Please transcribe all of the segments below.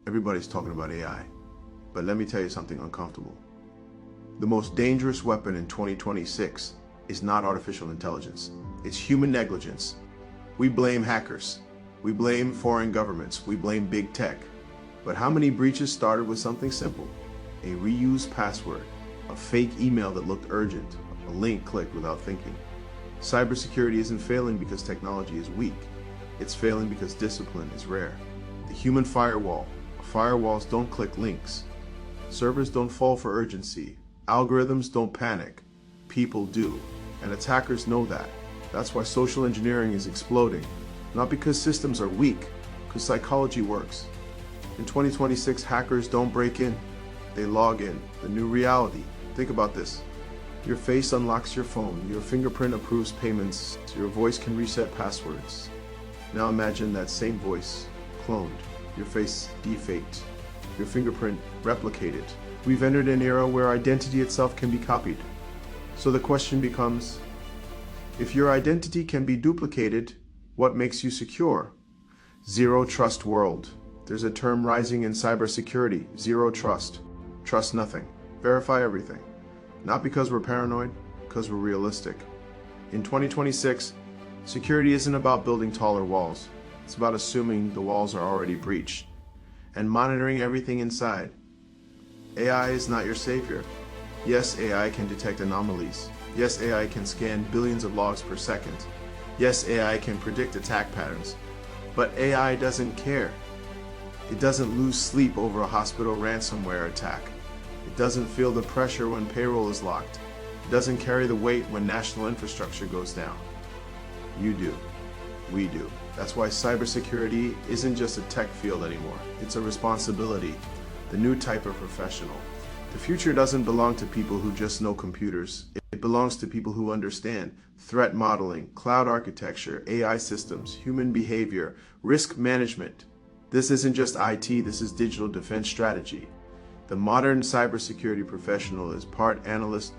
Everybody's talking about AI, but let me tell you something uncomfortable. The most dangerous weapon in 2026 is not artificial intelligence. It's human negligence. We blame hackers. We blame foreign governments. We blame big tech. But how many breaches started with something simple? A reused password, a fake email that looked urgent, a link clicked without thinking. Cybersecurity isn't failing because technology is weak. It's failing because discipline is rare. The human firewall. Firewalls don't click links. Servers don't fall for urgency. Algorithms don't panic. People do. And attackers know that. That's why social engineering is exploding. Not because systems are weak, because psychology works. In 2026, hackers don't break in. They log in. The new reality. Think about this. Your face unlocks your phone. Your fingerprint approves payments. Your voice can reset passwords. Now imagine that same voice, cloned. Your face defaked. Your fingerprint replicated. We've entered an era where identity itself can be copied. So the question becomes, if your identity can be duplicated, what makes you secure? Zero trust world. There's a term rising in cybersecurity, zero trust. Trust nothing. Verify everything. Not because we're paranoid, because we're realistic. In 2026, security isn't about building taller walls. It's about assuming the walls are already breached and monitoring everything inside. AI is not your savior. Yes, AI can detect anomalies. Yes, AI can scan billions of logs per second. Yes, AI can predict attack patterns. But AI doesn't care. It doesn't lose sleep over a hospital ransomware attack. It doesn't feel the pressure when payroll is locked. It doesn't carry the weight when national infrastructure goes down. You do. We do. That's why cybersecurity isn't just a tech field anymore. It's a responsibility, the new type of professional. The future doesn't belong to people who just know computers. It belongs to people who understand threat modeling, cloud architecture, AI systems, human behavior, risk management. This isn't just IT, this is digital defense strategy. The modern cybersecurity professional is part analyst,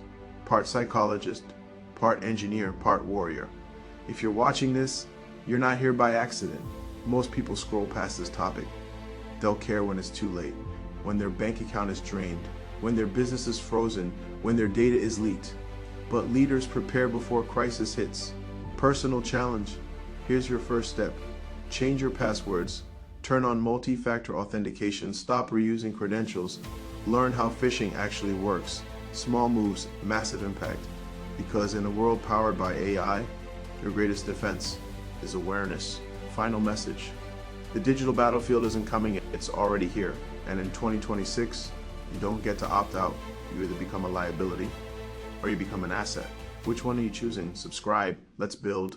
part psychologist, part engineer, part warrior. If you're watching this, you're not here by accident. Most people scroll past this topic. They'll care when it's too late, when their bank account is drained, when their business is frozen, when their data is leaked. But leaders prepare before crisis hits. Personal challenge. Here's your first step. Change your passwords. Turn on multi-factor authentication. Stop reusing credentials. Learn how phishing actually works. Small moves, massive impact. Because in a world powered by AI, your greatest defense is awareness. Final message. The digital battlefield isn't coming, it's already here. And in 2026, you don't get to opt out. You either become a liability or you become an asset. Which one are you choosing? Subscribe. Let's build.